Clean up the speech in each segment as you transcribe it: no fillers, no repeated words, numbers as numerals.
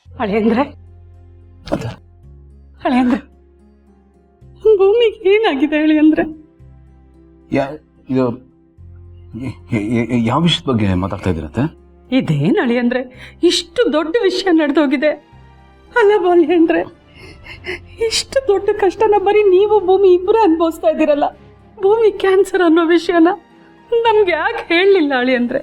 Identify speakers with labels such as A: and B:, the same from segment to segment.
A: ಹಳೆಯಂದ್ರೆ
B: ಮತ್ತೆ
A: ಹಳೆಯಂದ್ರೆ ಭೂಮಿಗೆ ಏನಾಗಿದೆ ಹಳೆಯಂದ್ರೆ?
B: ಇದು ಯಾವ ವಿಷಯದ ಬಗ್ಗೆ ಮಾತಾಡ್ತಾ ಇದ್ದೀರತ್ತೆ?
A: ಇದೇನ್ ಹಳೆಯಂದ್ರೆ ಇಷ್ಟು ದೊಡ್ಡ ವಿಷಯ ನಡೆದೋಗಿದೆ ಅಲ್ಲ ಬಾಲ್ಯಂದ್ರೆ? ಇಷ್ಟು ದೊಡ್ಡ ಕಷ್ಟನ ಬರೀ ನೀವು ಭೂಮಿ ಇಬ್ಬರು ಅನುಭವಿಸ್ತಾ ಇದ್ದೀರಲ್ಲ. ಭೂಮಿ ಕ್ಯಾನ್ಸರ್ ಅನ್ನೋ ವಿಷಯನ ನಮ್ಗೆ ಯಾಕೆ ಹೇಳಲಿಲ್ಲ ಹಳೆಯಂದ್ರೆ?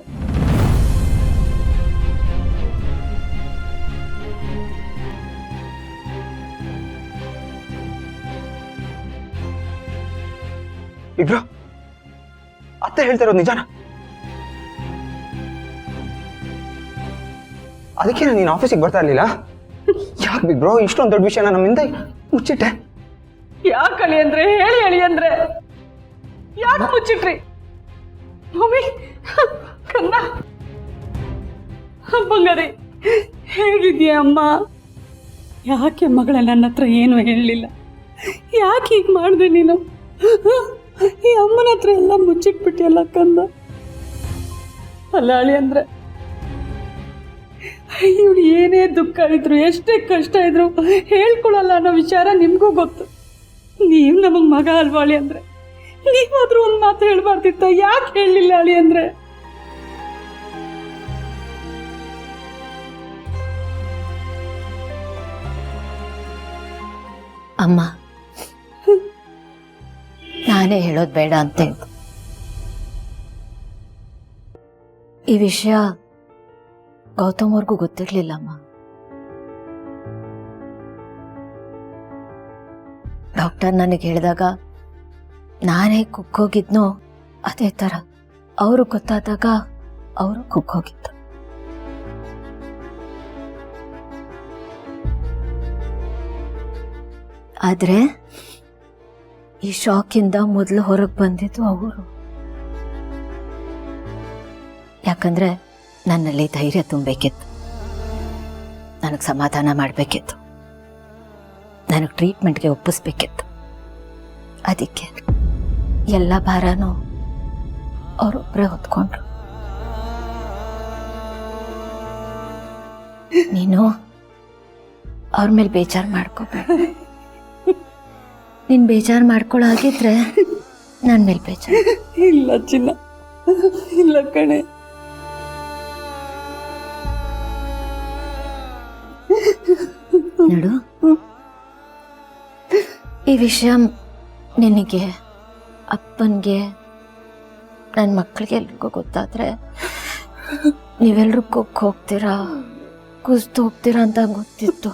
C: ಇಬ್ರು ಅತ್ತೆ ಹೇಳ್ತಾ ಇರೋದು ನಿಜಾನ? ಅದಕ್ಕೆ ನೀನು ಆಫೀಸಿಗೆ ಬರ್ತಾ ಇರ್ಲಿಲ್ಲ? ಯಾಕೆ ಬಿಗ್ರೋ ಇಷ್ಟೊಂದು ದೊಡ್ಡ ವಿಷಯನ ನಮ್ಮಿಂದ ಮುಚ್ಚಿಟ್ಟೆ?
A: ಯಾಕೆ ಅಳಿಯಂದ್ರೆ? ಹೇಳಿ ಅಳಿಯಂದ್ರೆ, ಯಾಕೆ ಮುಚ್ಚಿಟ್ರಿ? ಭೂಮಿ ಕಂದ ಬಂಗಾರಿ ಹೇಗಿದ್ಯಾ ಅಮ್ಮ? ಯಾಕೆ ಮಗಳ ನನ್ನ ಹತ್ರ ಏನು ಹೇಳಲಿಲ್ಲ? ಯಾಕೆ ಹೀಗೆ ಮಾಡಿದೆ ನೀನು? ಈ ಅಮ್ಮನ ಹತ್ರ ಎಲ್ಲ ಮುಚ್ಚಿಟ್ಬಿಟ್ಟಿಯಲ್ಲ ಕಂದ. ಅಲ್ಲ ಅಳಿಯಂದ್ರೆ, ಇವಳು ಏನೇ ದುಃಖ ಇದ್ರು ಎಷ್ಟೇ ಕಷ್ಟ ಇದ್ರು ಹೇಳ್ಕೊಳಲ್ಲ ಅನ್ನೋ ವಿಚಾರ ನಿಮಗೂ ಗೊತ್ತು. ನೀವು ನಮಗೆ ಮಗ ಅಲ್ವಾ ಅಳಿಯಂದ್ರೆ? ನೀವಾದ್ರೂ ಒಂದು ಮಾತು ಹೇಳ್ಬಾರ್ದಿತ್ತ? ಯಾಕೆ ಹೇಳಲಿಲ್ಲ ಅಳಿಯಂದ್ರೆ?
D: ಅಮ್ಮ, ನಾನೇ ಹೇಳೋದು ಬೇಡ ಅಂತ ಹೇಳ್ದೆ. ಈ ವಿಷಯ ಗೌತಮ್ ಅವ್ರಿಗೂ ಗೊತ್ತಿರ್ಲಿಲ್ಲಮ್ಮ. ಡಾಕ್ಟರ್ ನನಗೆ ಹೇಳಿದಾಗ ನಾನೇ ಕುಕ್ಕೋಗಿದ್ನೋ ಅದೇ ಥರ ಅವರು ಗೊತ್ತಾದಾಗ ಅವರು ಕುಕ್ಕೋಗಿದ್ದು. ಆದರೆ ಈ ಶಾಕಿಂದ ಮೊದಲು ಹೊರಗೆ ಬಂದಿದ್ದು ಅವರು. ಯಾಕಂದ್ರೆ ನನ್ನಲ್ಲಿ ಧೈರ್ಯ ತುಂಬಬೇಕಿತ್ತು, ನನಗೆ ಸಮಾಧಾನ ಮಾಡಬೇಕಿತ್ತು, ನನಗೆ ಟ್ರೀಟ್ಮೆಂಟ್ಗೆ ಒಪ್ಪಿಸ್ಬೇಕಿತ್ತು. ಅದಕ್ಕೆ ಎಲ್ಲ ಭಾರನೂ ಅವರೊಬ್ಬರೇ ಹೊತ್ಕೊಂಡ್ರು. ನೀನು ಅವ್ರ ಮೇಲೆ ಬೇಜಾರು ಮಾಡ್ಕೋಬೇಡ. ನೀನು ಬೇಜಾರು ಮಾಡ್ಕೊಳ್ಳಾಗಿದ್ರೆ ನನ್ನ ಮೇಲೆ ಬೇಜಾರು.
A: ಇಲ್ಲ ಚಿನ್ನ, ಇಲ್ಲ ಕಣೆ.
D: ನೋಡು, ಈ ವಿಷಯ ನಿನಗೆ, ಅಪ್ಪನಿಗೆ, ನನ್ನ ಮಕ್ಕಳಿಗೆ ಎಲ್ರಿಗೂ ಗೊತ್ತಾದ್ರೆ ನೀವೆಲ್ಲರೂ ಕುಕ್ ಹೋಗ್ತೀರಾ, ಕುಸ್ತು ಹೋಗ್ತೀರಾ ಅಂತ ಗೊತ್ತಿತ್ತು.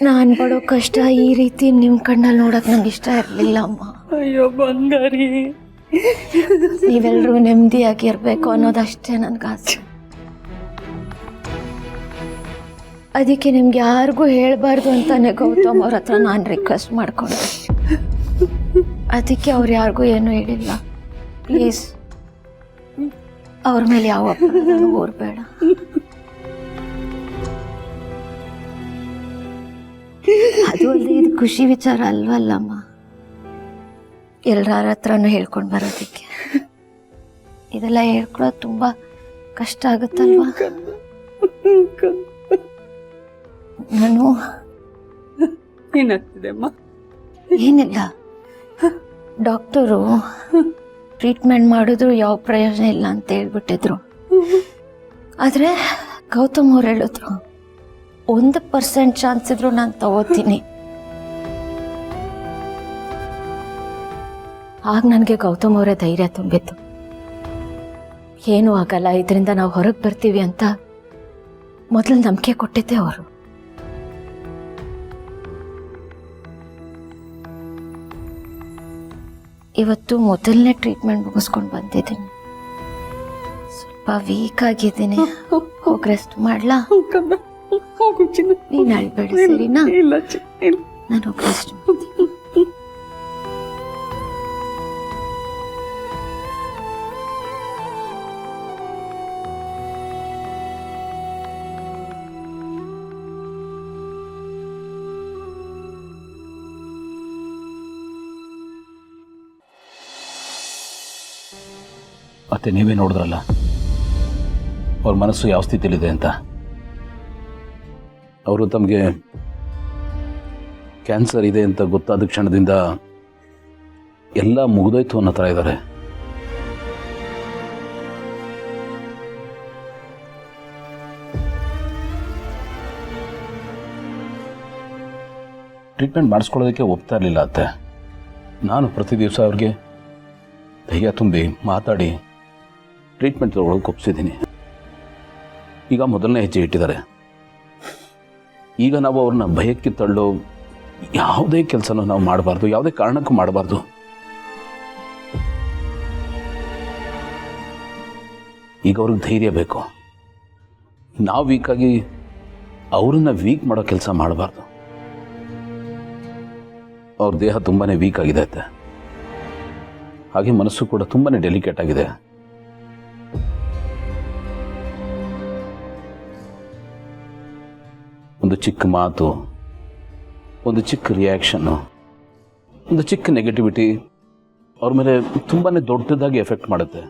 D: ನಾನು ಪಡೋ ಕಷ್ಟ ಈ ರೀತಿ ನಿಮ್ಮ ಕಣ್ಣಲ್ಲಿ ನೋಡಕ್ ನಂಗೆ ಇಷ್ಟ ಇರಲಿಲ್ಲ ಅಮ್ಮ.
A: ಅಯ್ಯೋ ಬಂಗಾರಿ,
D: ನೀವೆಲ್ಲರೂ ನೆಮ್ಮದಿಯಾಗಿ ಇರಬೇಕು ಅನ್ನೋದಷ್ಟೇ ನನಗೆ ಆಸೆ. ಅದಕ್ಕೆ ನಿಮ್ಗೆ ಯಾರಿಗೂ ಹೇಳಬಾರ್ದು ಅಂತಾನೆ ಗೌತಮ್ ಅವ್ರ ಹತ್ರ ನಾನು ರಿಕ್ವೆಸ್ಟ್ ಮಾಡ್ಕೊಂಡೆ. ಅದಕ್ಕೆ ಅವ್ರು ಯಾರಿಗೂ ಏನೂ ಹೇಳಿಲ್ಲ. ಪ್ಲೀಸ್ ಅವ್ರ ಮೇಲೆ ಯಾವ ಅಪರಾಧನೂ ಓರ್ಬೇಡ. ಅದು ಅಲ್ಲದೆ ಇದು ಖುಷಿ ವಿಚಾರ ಅಲ್ವಲ್ಲಮ್ಮ, ಎಲ್ಲರ ಹತ್ರನೂ ಹೇಳ್ಕೊಂಡು ಬರೋದಕ್ಕೆ. ಇದೆಲ್ಲ ಹೇಳ್ಕೊಳ್ಳೋದು ತುಂಬ ಕಷ್ಟ ಆಗುತ್ತಲ್ವಾ? ನಾನು
A: ಏನಾಗ್ತಿದೆ ಅಮ್ಮ?
D: ಏನಿಲ್ಲ, ಡಾಕ್ಟರು ಟ್ರೀಟ್ಮೆಂಟ್ ಮಾಡಿದ್ರು ಯಾವ ಪ್ರಯೋಜನ ಇಲ್ಲ ಅಂತ ಹೇಳ್ಬಿಟ್ಟಿದ್ರು. ಆದರೆ ಗೌತಮ್ ಅವ್ರು ಹೇಳಿದ್ರು 1% ಚಾನ್ಸ್ ಇದ್ರು ನಾನು ತಗೋತೀನಿ. ಆಗ ನನಗೆ ಗೌತಮ್ ಅವರೇ ಧೈರ್ಯ ತುಂಬಿತ್ತು. ಏನೂ ಆಗಲ್ಲ, ಇದರಿಂದ ನಾವು ಹೊರಗೆ ಬರ್ತೀವಿ ಅಂತ ಮೊದಲು ನಂಬಿಕೆ ಕೊಟ್ಟಿದ್ದೆ ಅವರು. ಇವತ್ತು ಮೊದಲನೇ ಟ್ರೀಟ್ಮೆಂಟ್ ಮುಗಿಸ್ಕೊಂಡು ಬಂದಿದ್ದೀನಿ. ಸ್ವಲ್ಪ ವೀಕ್ ಆಗಿದ್ದೀನಿ, ಹೋಗಿ ರೆಸ್ಟ್ ಮಾಡ್ಲಾ?
A: ಹೋಗು ಚಿನ್ನ,
D: ನೀನು ಅಳ್ಬೇಡ ಸರಿನಾ?
A: ಇಲ್ಲ ಚಿನ್ನ,
D: ನಾನು ಹೋಗಿ ರೆಸ್ಟ್ ಮಾಡ್ತೀನಿ.
B: ಮತ್ತೆ ನೀವೇ ನೋಡಿದ್ರಲ್ಲ ಅವ್ರ ಮನಸ್ಸು ಯಾವ ಸ್ಥಿತಿಲಿದೆ ಅಂತ. ಅವರು ತಮಗೆ ಕ್ಯಾನ್ಸರ್ ಇದೆ ಅಂತ ಗೊತ್ತಾದ ಕ್ಷಣದಿಂದ ಎಲ್ಲ ಮುಗಿದೋಯ್ತು ಅನ್ನೋ ಥರ ಇದ್ದಾರೆ. ಟ್ರೀಟ್ಮೆಂಟ್ ಮಾಡಿಸ್ಕೊಳ್ಳೋದಕ್ಕೆ ಒಪ್ತಾ ಇರಲಿಲ್ಲ ಅತ್ತೆ. ನಾನು ಪ್ರತಿ ದಿವಸ ಅವ್ರಿಗೆ ಧೈರ್ಯ ತುಂಬಿ ಮಾತಾಡಿ ಟ್ರೀಟ್ಮೆಂಟ್ ತಗೊಳ್ಳೋಕೆ ಒಪ್ಸಿದ್ದೀನಿ. ಈಗ ಮೊದಲನೇ ಹೆಜ್ಜೆ ಇಟ್ಟಿದ್ದಾರೆ. ಈಗ ನಾವು ಅವ್ರನ್ನ ಭಯಕ್ಕೆ ತಳ್ಳೋ ಯಾವುದೇ ಕೆಲಸನೂ ನಾವು ಮಾಡಬಾರ್ದು, ಯಾವುದೇ ಕಾರಣಕ್ಕೂ ಮಾಡಬಾರ್ದು. ಈಗ ಅವ್ರಿಗೆ ಧೈರ್ಯ ಬೇಕು. ನಾವು ವೀಕಾಗಿ ಅವ್ರನ್ನ ವೀಕ್ ಮಾಡೋ ಕೆಲಸ ಮಾಡಬಾರ್ದು. ಅವ್ರ ದೇಹ ತುಂಬಾ ವೀಕ್ ಆಗಿದೆ ಅತ್ತೆ. ಹಾಗೆ ಮನಸ್ಸು ಕೂಡ ತುಂಬಾ ಡೆಲಿಕೇಟ್ ಆಗಿದೆ. ಒಂದು ಚಿಕ್ಕ ಮಾತು, ಒಂದು ಚಿಕ್ಕ ರಿಯಾಕ್ಷನ್ನು, ಒಂದು ಚಿಕ್ಕ ನೆಗೆಟಿವಿಟಿ ಅವ್ರ ಮೇಲೆ ತುಂಬಾ ದೊಡ್ಡದಾಗಿ ಎಫೆಕ್ಟ್ ಮಾಡುತ್ತೆ.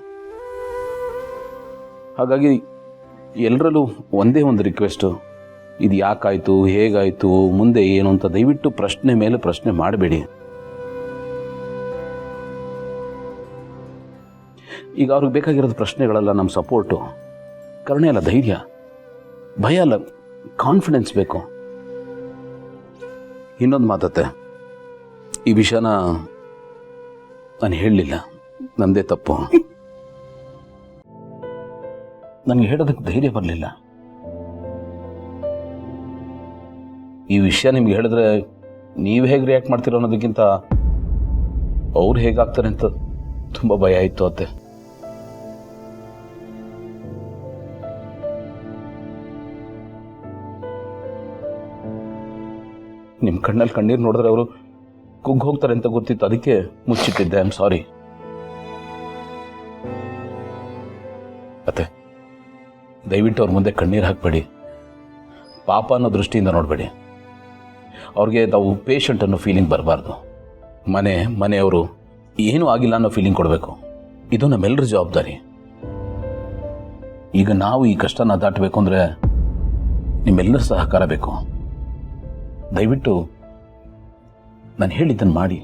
B: ಹಾಗಾಗಿ ಎಲ್ಲರಲ್ಲೂ ಒಂದೇ ಒಂದು ರಿಕ್ವೆಸ್ಟು, ಇದು ಯಾಕಾಯಿತು, ಹೇಗಾಯಿತು, ಮುಂದೆ ಏನು ಅಂತ ದಯವಿಟ್ಟು ಪ್ರಶ್ನೆ ಮೇಲೆ ಪ್ರಶ್ನೆ ಮಾಡಬೇಡಿ. ಈಗ ಅವ್ರಿಗೆ ಬೇಕಾಗಿರೋದು ಪ್ರಶ್ನೆಗಳೆಲ್ಲ ನಮ್ಮ ಸಪೋರ್ಟು, ಕರುಣೆ ಅಲ್ಲ ಧೈರ್ಯ, ಭಯ ಅಲ್ಲ ಕಾನ್ಫಿಡೆನ್ಸ್ ಬೇಕು. ಇನ್ನೊಂದು ಮಾತತ್ತೆ, ಈ ವಿಷಯನ ನಾನು ಹೇಳಲಿಲ್ಲ, ನನ್ನದೇ ತಪ್ಪು. ನನಗೆ ಹೇಳೋದಕ್ಕೆ ಧೈರ್ಯ ಬರಲಿಲ್ಲ. ಈ ವಿಷಯ ನಿಮ್ಗೆ ಹೇಳಿದ್ರೆ ನೀವು ಹೇಗೆ ರಿಯಾಕ್ಟ್ ಮಾಡ್ತೀರೋ ಅನ್ನೋದಕ್ಕಿಂತ ಅವ್ರು ಹೇಗಾಗ್ತಾರೆ ಅಂತ ತುಂಬ ಭಯ ಆಯಿತು ಅತ್ತೆ. ನಿಮ್ಮ ಕಣ್ಣಲ್ಲಿ ಕಣ್ಣೀರು ನೋಡಿದ್ರೆ ಅವರು ಕುಗ್ಗಿ ಹೋಗ್ತಾರೆ ಅಂತ ಗೊತ್ತಿತ್ತು, ಅದಕ್ಕೆ ಮುಚ್ಚಿಟ್ಟಿದ್ದೆ. ಐ ಆಮ್ ಸಾರಿ ಅತ್ತೆ. ದಯವಿಟ್ಟು ಅವ್ರ ಮುಂದೆ ಕಣ್ಣೀರು ಹಾಕಬೇಡಿ, ಪಾಪ ಅನ್ನೋ ದೃಷ್ಟಿಯಿಂದ ನೋಡಬೇಡಿ. ಅವ್ರಿಗೆ ನಾವು ಪೇಷಂಟ್ ಅನ್ನೋ ಫೀಲಿಂಗ್ ಬರಬಾರ್ದು. ಮನೆಯವರು ಏನೂ ಆಗಿಲ್ಲ ಅನ್ನೋ ಫೀಲಿಂಗ್ ಕೊಡಬೇಕು. ಇದು ನಮ್ಮೆಲ್ಲರ ಜವಾಬ್ದಾರಿ. ಈಗ ನಾವು ಈ ಕಷ್ಟನ ದಾಟಬೇಕು ಅಂದರೆ ನಿಮ್ಮೆಲ್ಲರ ಸಹಕಾರ ಬೇಕು. ದಯವಿಟ್ಟು ನಾನು ಹೇಳಿದ್ದನ್ನು ಮಾಡಿ.